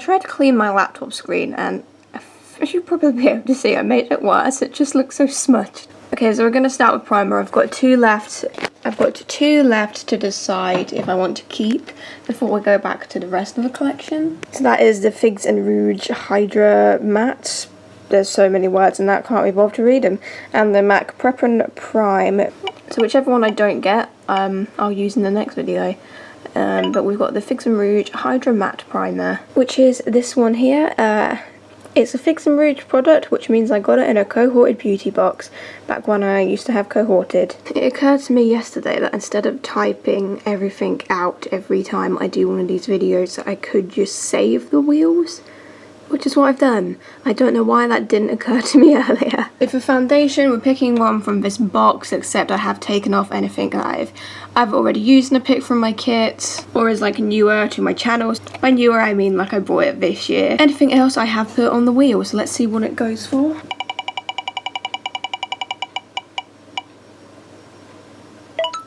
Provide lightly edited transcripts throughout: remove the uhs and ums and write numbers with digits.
tried to clean my laptop screen, and as you probably be able to see, I made it worse. It just looks so smudged. Okay, so we're going to start with primer. I've got two left. I've got two left to decide if I want to keep before we go back to the rest of the collection. So that is the Figs and Rouge Hydramat. There's so many words in that, can't be bothered to read them. And the MAC Prep and Prime. So whichever one I don't get, I'll use in the next video. But we've got the Figs and Rouge Hydramat Primer, which is this one here. It's a Figs and Rouge product, which means I got it in a cohorted beauty box back when I used to have cohorted. It occurred to me yesterday that instead of typing everything out every time I do one of these videos, I could just save the wheels, which is what I've done. I don't know why that didn't occur to me earlier. So for foundation, we're picking one from this box, except I have taken off anything that I've already used in a pick from my kit, or is like newer to my channel. By newer, I mean like I bought it this year. Anything else I have put on the wheel, so let's see what it goes for.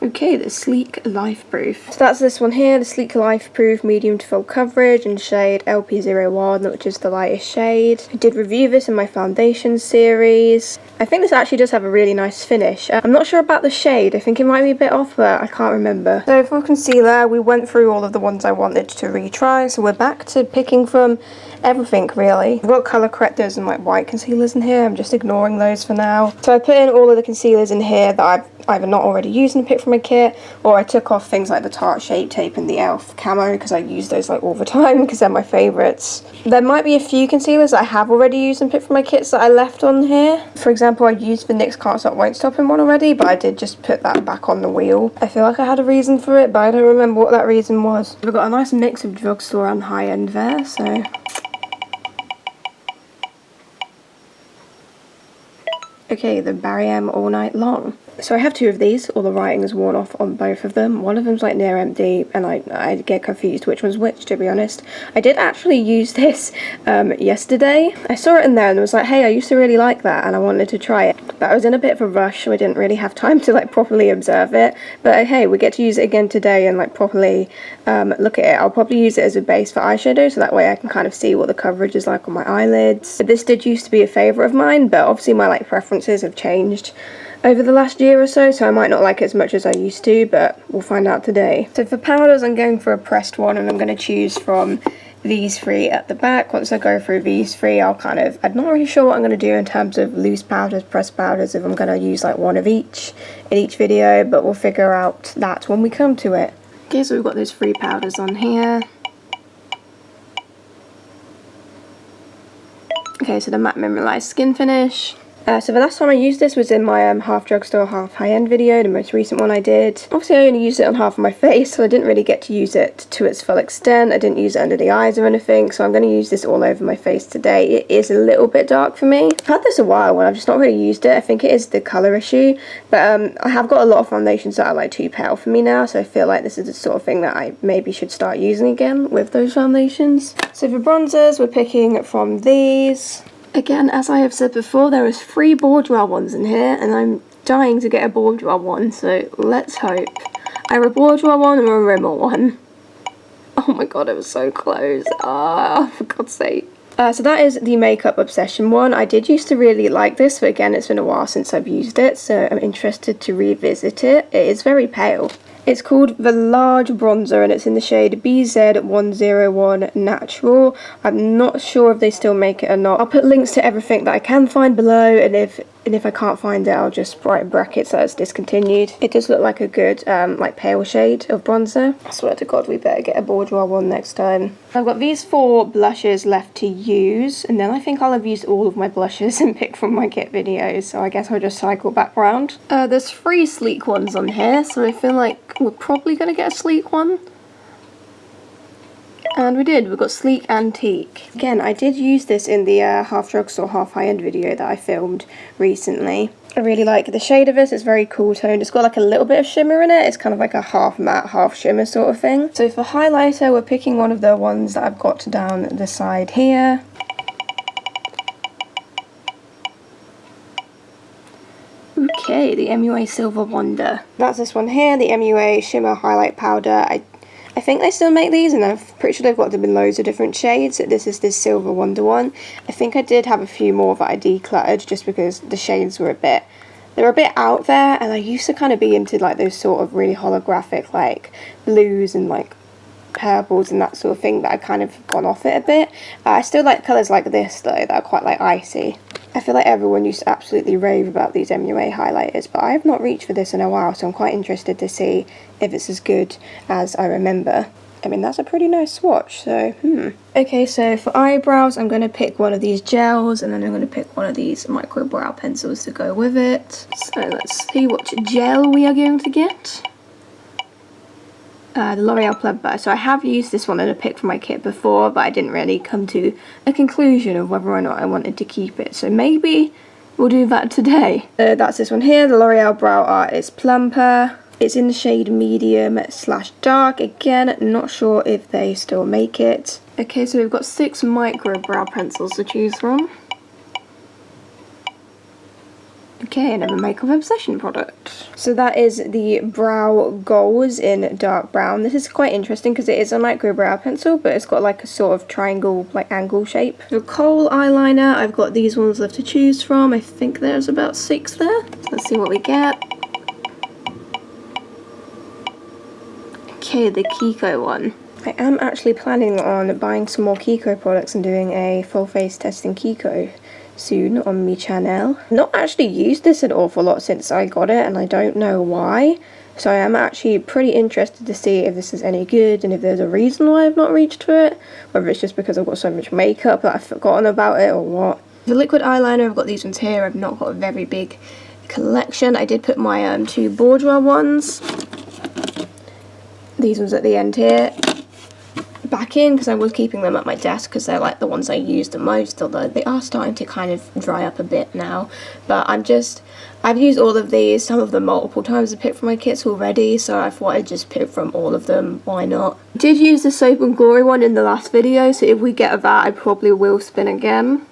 Okay, the Sleek Life Proof. So that's this one here, the Sleek Life Proof medium to full coverage in shade LP01, which is the lightest shade. I did review this in my foundation series. I think this actually does have a really nice finish. I'm not sure about the shade, I think it might be a bit off, but I can't remember. So for concealer, we went through all of the ones I wanted to retry, so we're back to picking from everything really. I've got colour correctors and like white concealers in here, I'm just ignoring those for now. So I put in all of the concealers in here that I've either not already used in a pick from my kit, or I took off things like the Tarte Shape Tape and the e.l.f. Camo because I use those like all the time because they're my favourites. There might be a few concealers that I have already used in pick from my kits that I left on here. For example, I used the NYX Can't Stop Won't Stop in one already, but I did just put that back on the wheel. I feel like I had a reason for it, but I don't remember what that reason was. We've got a nice mix of drugstore and high-end there, so... Okay, the Barry M All Night Long. So I have two of these, all the writing is worn off on both of them. One of them's like near empty, and I get confused which one's which, to be honest. I did actually use this yesterday. I saw it in there and was like, hey, I used to really like that and I wanted to try it. But I was in a bit of a rush, so I didn't really have time to like properly observe it. But hey, we get to use it again today and like properly look at it. I'll probably use it as a base for eyeshadow, so that way I can kind of see what the coverage is like on my eyelids. But this did used to be a favourite of mine, but obviously my like preferences have changed over the last year or so, so I might not like it as much as I used to, but we'll find out today. So for powders, I'm going for a pressed one, and I'm going to choose from these three at the back. Once I go through these three, I'm not really sure what I'm going to do in terms of loose powders, pressed powders, if I'm going to use like one of each in each video, but we'll figure out that when we come to it. Okay, so we've got those three powders on here. Okay, so the matte mineralized skin finish. So the last time I used this was in my half drugstore, half high-end video, the most recent one I did. Obviously I only used it on half of my face, so I didn't really get to use it to its full extent. I didn't use it under the eyes or anything, so I'm going to use this all over my face today. It is a little bit dark for me. I've had this a while and I've just not really used it. I think it is the colour issue, but I have got a lot of foundations that are like too pale for me now, so I feel like this is the sort of thing that I maybe should start using again with those foundations. So for bronzers, we're picking from these. Again, as I have said before, there is 3 boudoir ones in here, and I'm dying to get a boudoir one, so let's hope. I have a boudoir one and a Rimmel one. Oh my god, it was so close. Ah, for God's sake. So that is the Makeup Obsession one. I did used to really like this, but again, it's been a while since I've used it, so I'm interested to revisit it. It is very pale. It's called the Large Bronzer, and it's in the shade BZ101 Natural. I'm not sure if they still make it or not. I'll put links to everything that I can find below, and if I can't find it, I'll just write in brackets that it's discontinued. It does look like a good like pale shade of bronzer. I swear to God, we better get a boudoir one next time. I've got these 4 blushes left to use, and then I think I'll have used all of my blushes and pick from my kit videos, so I guess I'll just cycle back round. There's 3 sleek ones on here, so I feel like we're probably going to get a sleek one. And we did, we've got Sleek Antique. Again, I did use this in the half drugstore, half high-end video that I filmed recently. I really like the shade of this, it's very cool toned. It's got like a little bit of shimmer in it, it's kind of like a half matte, half shimmer sort of thing. So for highlighter, we're picking one of the ones that I've got down the side here. Okay, the MUA Silver Wonder. That's this one here, the MUA Shimmer Highlight Powder. I think they still make these, and I'm pretty sure they've got them in loads of different shades. This is this Silver Wonder one. I think I did have a few more that I decluttered just because the shades were a bit out there, and I used to kind of be into like those sort of really holographic like blues and like purples and that sort of thing, that I kind of gone off it a bit. I still like colours like this though, that are quite like icy. I feel like everyone used to absolutely rave about these MUA highlighters, but I have not reached for this in a while, so I'm quite interested to see if it's as good as I remember. I mean, that's a pretty nice swatch, so Okay, so for eyebrows, I'm going to pick one of these gels, and then I'm going to pick one of these micro brow pencils to go with it. So let's see what gel we are going to get. The Loreal Plumper. So I have used this one in a pick for my kit before, but I didn't really come to a conclusion of whether or not I wanted to keep it. So maybe we'll do that today. That's this one here, the Loreal Brow Artist Plumper. It's in the shade medium / dark. Again, not sure if they still make it. Okay, so we've got 6 micro brow pencils to choose from. Okay, another Makeup Obsession product. So that is the Brow Goals in dark brown. This is quite interesting because it is a micro brow pencil, but it's got like a sort of triangle, like angle shape. For kohl eyeliner, I've got these ones left to choose from. I think there's about 6 there. So let's see what we get. Okay, the Kiko one. I am actually planning on buying some more Kiko products and doing a full face testing Kiko soon on my channel. Not actually used this an awful lot since I got it, and I don't know why, so I am actually pretty interested to see if this is any good and if there's a reason why I've not reached for it, whether it's just because I've got so much makeup that I've forgotten about it or what. The liquid eyeliner, I've got these ones here. I've not got a very big collection. I did put my 2 boudoir ones, these ones at the end here, back in because I was keeping them at my desk because they're like the ones I use the most, although they are starting to kind of dry up a bit now. But I've used all of these, some of them multiple times to pick from my kits already, so I thought I'd just pick from all of them, why not. I did use the Soap and Glory one in the last video, so if we get that I probably will spin again.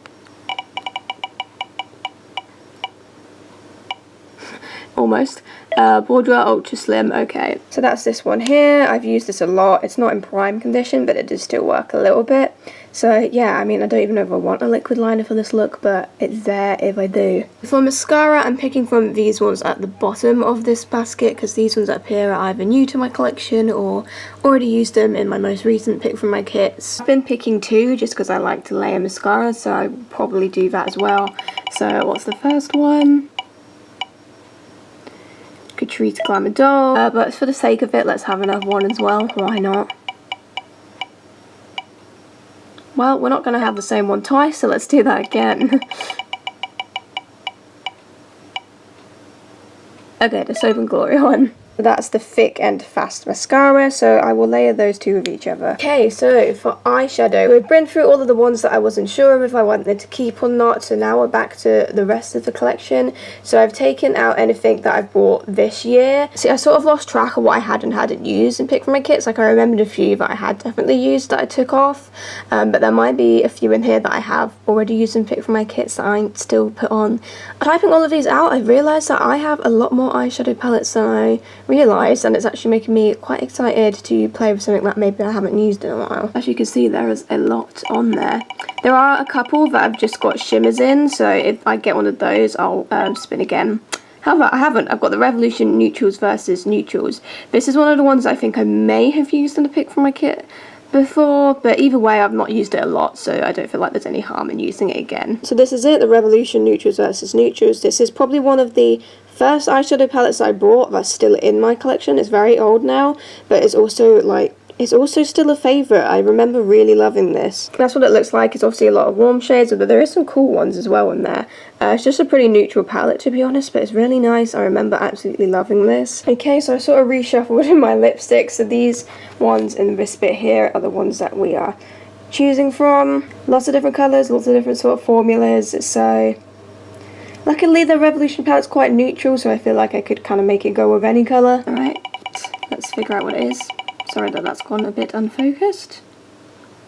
Almost. Boudoir Ultra Slim, okay. So that's this one here. I've used this a lot. It's not in prime condition, but it does still work a little bit. So yeah, I mean, I don't even know if I want a liquid liner for this look, but it's there if I do. For mascara, I'm picking from these ones at the bottom of this basket, because these ones up here are either new to my collection or already used them in my most recent pick from my kits. I've been picking 2 just because I like to layer mascara, so I will probably do that as well. So what's the first one? Catrice Glamour Doll, but for the sake of it, let's have another one as well, why not? Well, we're not going to have the same one twice, so let's do that again. Okay, the Soap and Glory one. That's the Thick and Fast mascara, so I will layer those 2 with each other. Okay, so for eyeshadow, we've been through all of the ones that I wasn't sure of if I wanted to keep or not, so now we're back to the rest of the collection. So I've taken out anything that I've bought this year. See, I sort of lost track of what I had and hadn't used and picked from my kits. Like, I remembered a few that I had definitely used that I took off, but there might be a few in here that I have already used and picked from my kits that I still put on. Typing all of these out, I realised that I have a lot more eyeshadow palettes than I realised, and it's actually making me quite excited to play with something that maybe I haven't used in a while. As you can see, there is a lot on there. There are a couple that I've just got shimmers in, so if I get one of those, I'll spin again. However, I haven't. I've got the Revolution Neutrals versus Neutrals. This is one of the ones I think I may have used in a pick from my kit before, but either way I've not used it a lot, so I don't feel like there's any harm in using it again. So this is it, the Revolution Neutrals versus Neutrals. This is probably one of the first eyeshadow palettes I bought that's still in my collection. It's very old now, but it's also like, it's also still a favourite. I remember really loving this. That's what it looks like. It's obviously a lot of warm shades, but there is some cool ones as well in there. It's just a pretty neutral palette, to be honest, but it's really nice. I remember absolutely loving this. Okay, so I sort of reshuffled in my lipsticks. So these ones in this bit here are the ones that we are choosing from. Lots of different colours, lots of different sort of formulas. So luckily the Revolution palette's quite neutral, so I feel like I could kind of make it go with any colour. Alright, let's figure out what it is. Sorry that that's gone a bit unfocused.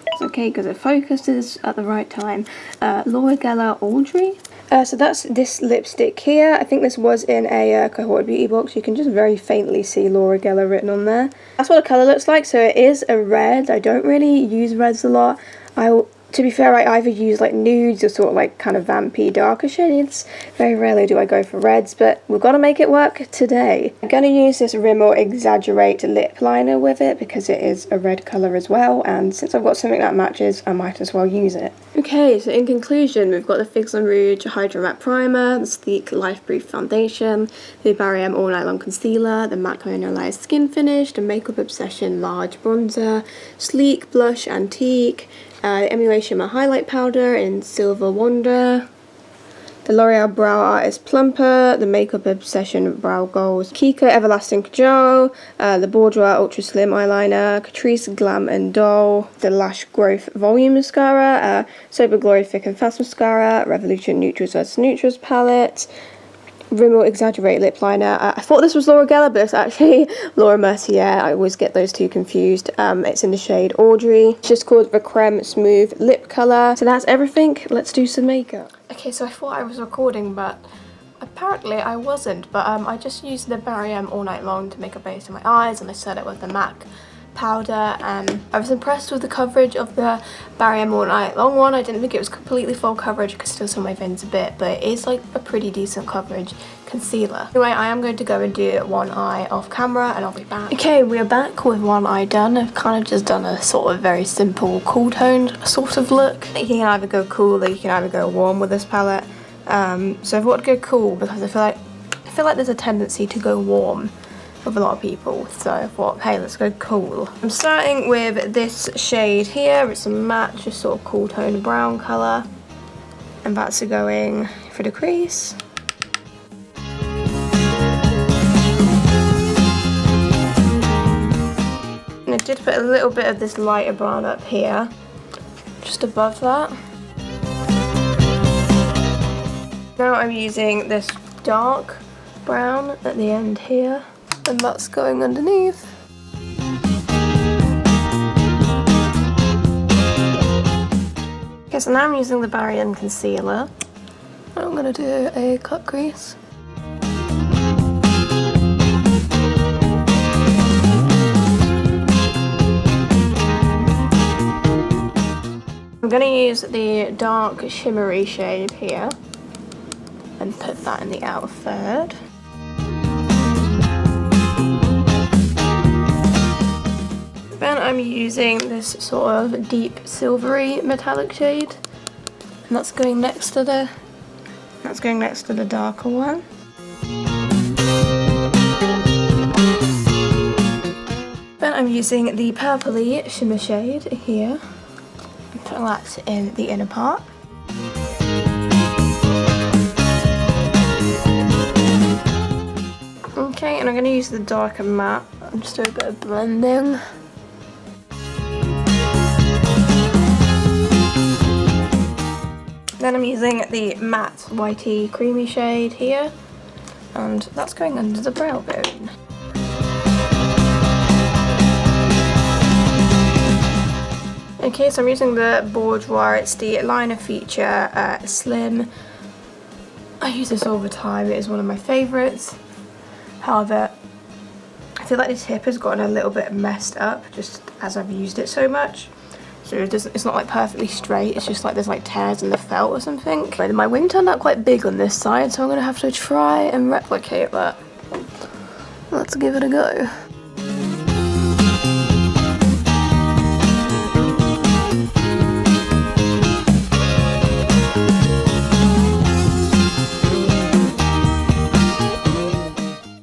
It's okay because it focuses at the right time. L'Oreal Audrey. So that's this lipstick here. I think this was in a Cohort Beauty box. You can just very faintly see Loreal written on there. That's what the colour looks like. So it is a red. I don't really use reds a lot. To be fair, I either use like nudes or sort of like kind of vampy darker shades. Very rarely do I go for reds, but we've got to make it work today. I'm going to use this Rimmel Exaggerate lip liner with it because it is a red colour as well, and since I've got something that matches, I might as well use it. Okay, so in conclusion, we've got the Fix on Rouge Hydramat Primer, the Sleek Life Brief Foundation, the Barry M All Night Long Concealer, the MAC Mineralized Skin Finish, the Makeup Obsession Large Bronzer, Sleek Blush Antique, the Emulation My Highlight Powder in Silver Wonder, the L'Oreal Brow Artist Plumper, the Makeup Obsession Brow Goals, Kiko Everlasting Kajal, the Bourjois Ultra Slim Eyeliner, Catrice Glam and Doll, the Lash Growth Volume Mascara, Sober Glory Thick and Fast Mascara, Revolution Neutrals vs Neutrals Palette, Rimmel Exaggerate Lip Liner. I thought this was Loreal, but it's actually Laura Mercier. I always get those two confused. It's in the shade Audrey. It's just called the Creme Smooth Lip Colour. So that's everything. Let's do some makeup. Okay, so I thought I was recording, but apparently I wasn't. But I just used the Barry M All Night Long to make a base in my eyes, and I set it with the MAC powder. I was impressed with the coverage of the Barry M All Night Long one. I didn't think it was completely full coverage because still saw my veins a bit, but it is like a pretty decent coverage concealer. Anyway, I am going to go and do one eye off camera and I'll be back. Okay, we're back with one eye done. I've kind of just done a sort of very simple cool toned sort of look. You can either go cool or you can either go warm with this palette. So I thought I'd go cool because I feel like there's a tendency to go warm with a lot of people, so I thought, hey, let's go cool. I'm starting with this shade here. It's a matte, just sort of cool tone brown colour, and that's going for the crease. And I did put a little bit of this lighter brown up here, just above that. Now I'm using this dark brown at the end here, and that's going underneath. Okay, so now I'm using the Barry M concealer. I'm going to do a cut crease. I'm going to use the dark shimmery shade here and put that in the outer third. Then I'm using this sort of deep silvery metallic shade, and that's going next to the darker one. Then I'm using the purpley shimmer shade here and put that in the inner part. Okay, and I'm going to use the darker matte and just do a bit of blending. Then I'm using the matte whitey creamy shade here, and that's going under the brow bone. Okay, so I'm using the Bourjois. It's the liner feature Slim. I use this all the time. It is one of my favourites. However, I feel like the tip has gotten a little bit messed up just as I've used it so much. So it's not like perfectly straight, it's just like there's like tears in the felt or something. But my wing turned out quite big on this side, so I'm going to have to try and replicate that. Let's give it a go.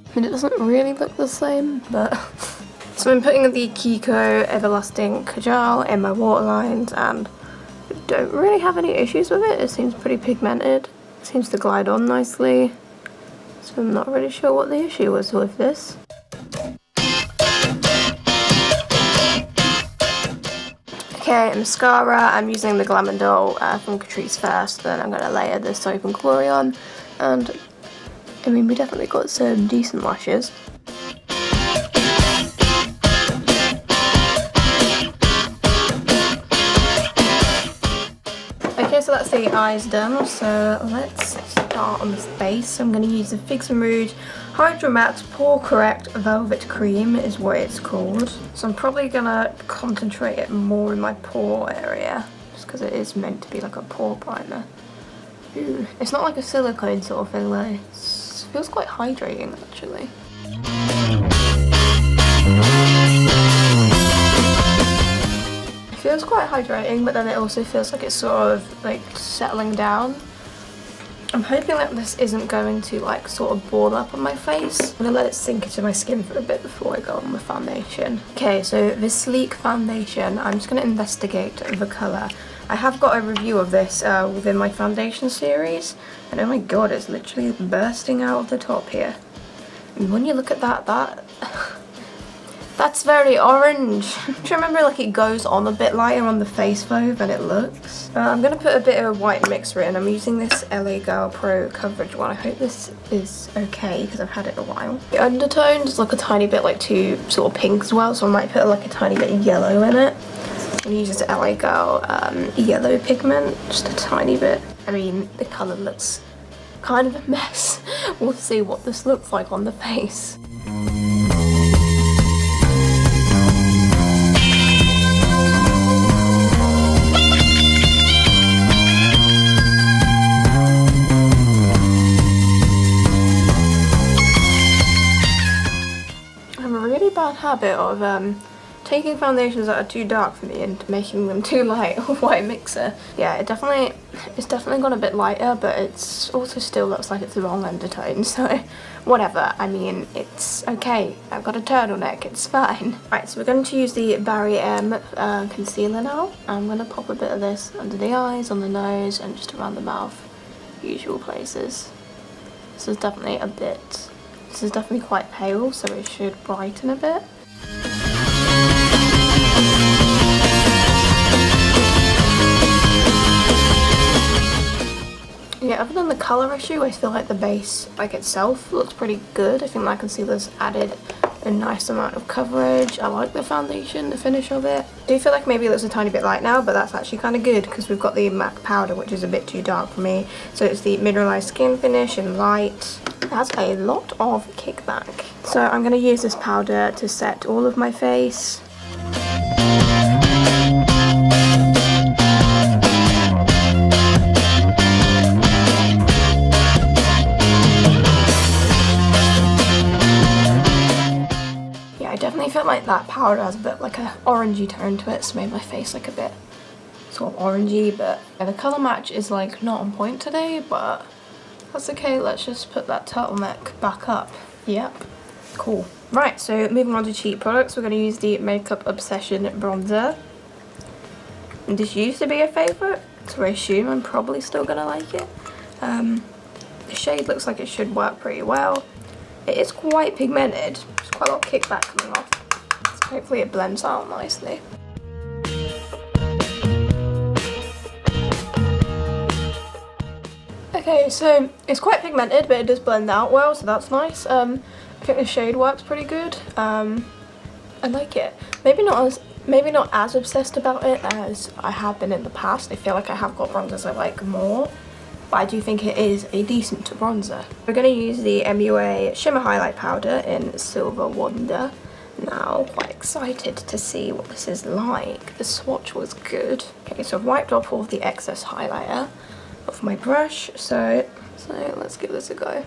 I mean, it doesn't really look the same, but... So I'm putting the Kiko Everlasting Kajal in my waterlines, and I don't really have any issues with it. It seems pretty pigmented. It seems to glide on nicely. So I'm not really sure what the issue was with this. Okay, mascara. I'm using the Glam & Doll from Catrice first, then I'm going to layer the Soap and Glory on. And, I mean, we definitely got some decent lashes. Okay, Okay, so that's the eyes done, so let's start on the face. I'm going to use the Fix and Rouge Hydramat Pore Correct Velvet Cream is what it's called. So I'm probably going to concentrate it more in my pore area, just because it is meant to be like a pore primer. Ooh, it's not like a silicone sort of thing though. It feels quite hydrating actually. It feels quite hydrating, but then it also feels like it's sort of like settling down. I'm hoping that this isn't going to like sort of ball up on my face. I'm gonna let it sink into my skin for a bit before I go on with foundation. Okay, so this sleek foundation, I'm just gonna investigate the colour. I have got a review of this within my foundation series, and oh my god, it's literally bursting out of the top here. And when you look at that, that's very orange. Do you remember like it goes on a bit lighter on the face though than it looks? I'm going to put a bit of a white mixer in. I'm using this LA Girl Pro coverage one. I hope this is okay because I've had it a while. The undertones look a tiny bit like too sort of pink as well, so I might put like a tiny bit of yellow in it. I'm going to use this LA Girl yellow pigment, just a tiny bit. I mean, the colour looks kind of a mess. We'll see what this looks like on the face. Bad habit of taking foundations that are too dark for me and making them too light with white mixer. Yeah, it's definitely gone a bit lighter, but it's also still looks like it's the wrong undertone, so whatever. I mean, it's okay. I've got a turtleneck, it's fine. Right, so we're going to use the Barry M concealer now. I'm going to pop a bit of this under the eyes, on the nose, and just around the mouth, usual places. This is definitely quite pale, so it should brighten a bit. Yeah, other than the colour issue, I feel like the base, like itself, looks pretty good. I think my concealer's added a nice amount of coverage. I like the foundation, the finish of it. I do feel like maybe it looks a tiny bit light now, but that's actually kind of good because we've got the MAC powder, which is a bit too dark for me. So it's the mineralized skin finish in light. It has a lot of kickback. So I'm going to use this powder to set all of my face. I definitely feel like that powder has a bit like a orangey tone to it, so made my face like a bit sort of orangey, but yeah, the colour match is like not on point today, but that's okay. Let's just put that turtleneck back up. Yep, cool. Right, so moving on to cheap products, we're going to use the Makeup Obsession bronzer. And this used to be a favourite, so I assume I'm probably still going to like it. The shade looks like it should work pretty well. It is quite pigmented. There's quite a lot of kickback coming off. So hopefully it blends out nicely. Okay, so it's quite pigmented, but it does blend out well, so that's nice. I think the shade works pretty good. I like it. Maybe not as obsessed about it as I have been in the past. I feel like I have got bronzers I like more, but I do think it is a decent bronzer. We're going to use the MUA Shimmer Highlight Powder in Silver Wonder. Now, quite excited to see what this is like. The swatch was good. Okay, so I've wiped off all of the excess highlighter off my brush, so let's give this a go.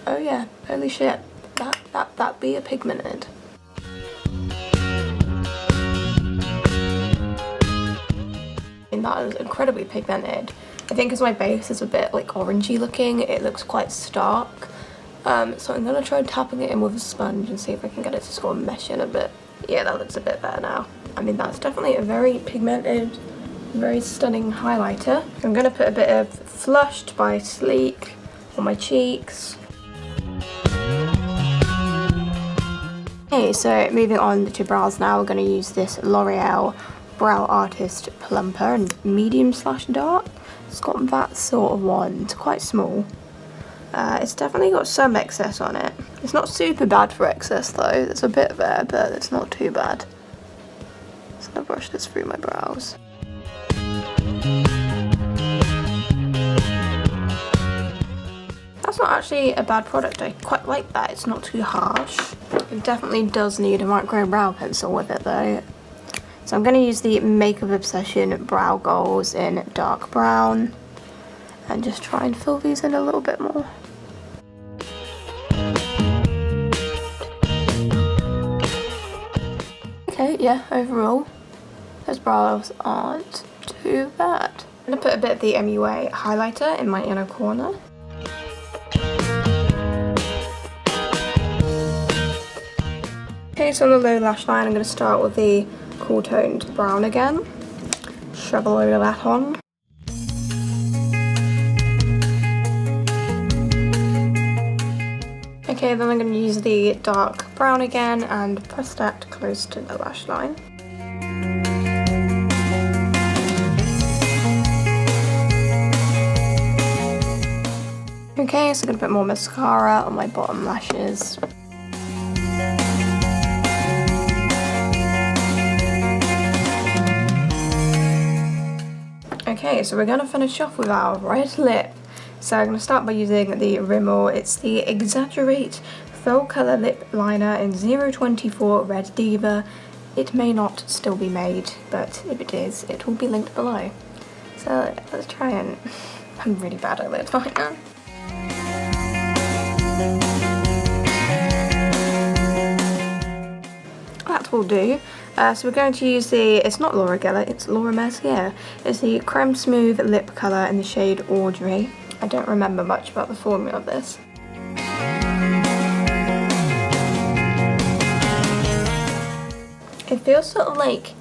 Oh yeah, holy shit, that be a pigmented. And that is incredibly pigmented. I think as my base is a bit like orangey looking, it looks quite stark. So I'm gonna try tapping it in with a sponge and see if I can get it to sort of mesh in a bit. Yeah, that looks a bit better now. I mean, that's definitely a very pigmented, very stunning highlighter. I'm gonna put a bit of Flushed by Sleek on my cheeks. Okay, so moving on to brows now, we're gonna use this L'Oreal Brow Artist Plumper in medium/dark. It's got that sort of one. It's quite small. It's definitely got some excess on it. It's not super bad for excess though. There's a bit there, but it's not too bad. So I'm gonna brush this through my brows. actually a bad product. I quite like that. It's not too harsh. It definitely does need a micro brow pencil with it though. So I'm going to use the Makeup Obsession Brow Goals in dark brown and just try and fill these in a little bit more. Okay, yeah, overall, those brows aren't too bad. I'm going to put a bit of the MUA highlighter in my inner corner. Okay, so on the low lash line, I'm going to start with the cool toned brown again. Shove a load of that on. Okay, then I'm going to use the dark brown again and press that close to the lash line. Okay, so I'm going to put more mascara on my bottom lashes. Okay, so we're going to finish off with our red lip. So I'm going to start by using the Rimmel. It's the Exaggerate Full Colour Lip Liner in 024 Red Diva. It may not still be made, but if it is, it will be linked below. So let's try and... I'm really bad at lip liner. That will do. So we're going to use the, it's not Loreal, it's Laura Mercier. It's the Creme Smooth Lip Colour in the shade Audrey. I don't remember much about the formula of this. It feels sort of like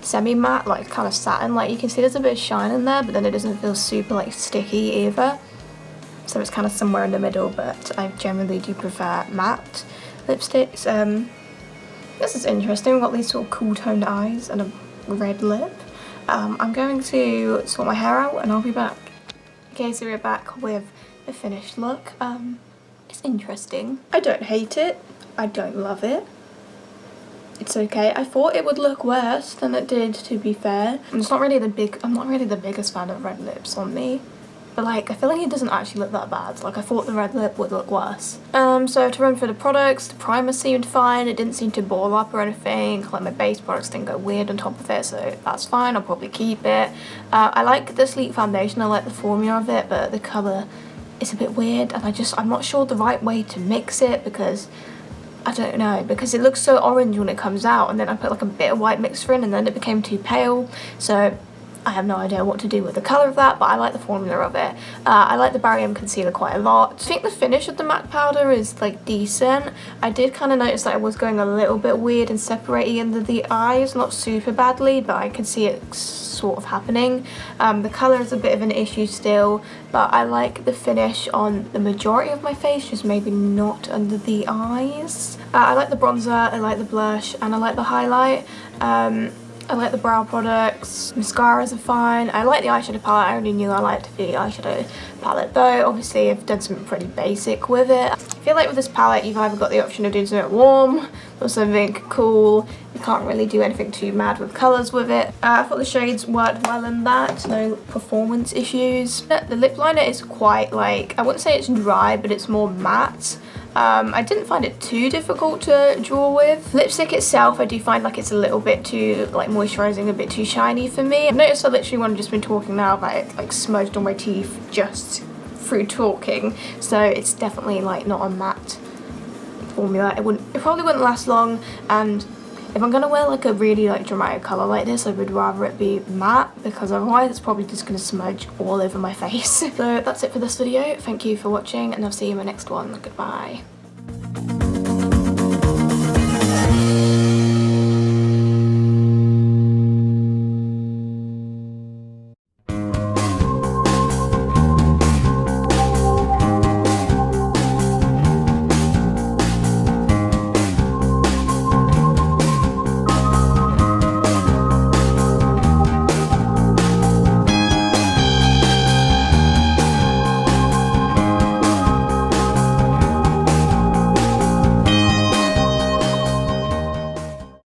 semi-matte, like kind of satin. Like you can see there's a bit of shine in there, but then it doesn't feel super like sticky either. So it's kind of somewhere in the middle, but I generally do prefer matte lipsticks. This is interesting. We've got these sort of cool toned eyes and a red lip. I'm going to sort my hair out and I'll be back. Okay, so we're back with the finished look. It's interesting. I don't hate it. I don't love it. It's okay. I thought it would look worse than it did, to be fair. I'm not really the biggest fan of red lips on me. But like, I feel like it doesn't actually look that bad. Like, I thought the red lip would look worse. So to run through the products, the primer seemed fine. It didn't seem to ball up or anything. Like, my base products didn't go weird on top of it, so that's fine. I'll probably keep it. I like the sleek foundation. I like the formula of it, but the colour is a bit weird. And I'm not sure the right way to mix it because... I don't know, because it looks so orange when it comes out, and then I put like a bit of white mixer in and then it became too pale. So I have no idea what to do with the colour of that, but I like the formula of it. I like the Barry M concealer quite a lot. I think the finish of the matte powder is like decent. I did kind of notice that it was going a little bit weird and separating into the eyes, not super badly, but I could see it sort of happening. The colour is a bit of an issue still, but I like the finish on the majority of my face, just maybe not under the eyes. I like the bronzer, I like the blush, and I like the highlight. I like the brow products. Mascaras are fine. I like the eyeshadow palette. I already knew I liked the eyeshadow palette though. Obviously I've done something pretty basic with it. I feel like with this palette you've either got the option of doing something warm or something cool. You can't really do anything too mad with colours with it. I thought the shades worked well in that. No performance issues. The lip liner is quite like, I wouldn't say it's dry, but it's more matte. I didn't find it too difficult to draw with. Lipstick itself, I do find like it's a little bit too like moisturising, a bit too shiny for me. I've noticed I literally when I've just been talking now about it like smudged on my teeth just through talking. So it's definitely like not a matte formula. It probably wouldn't last long, and if I'm gonna wear like a really like dramatic colour like this, I would rather it be matte, because otherwise it's probably just gonna smudge all over my face. So that's it for this video. Thank you for watching, and I'll see you in my next one. Goodbye.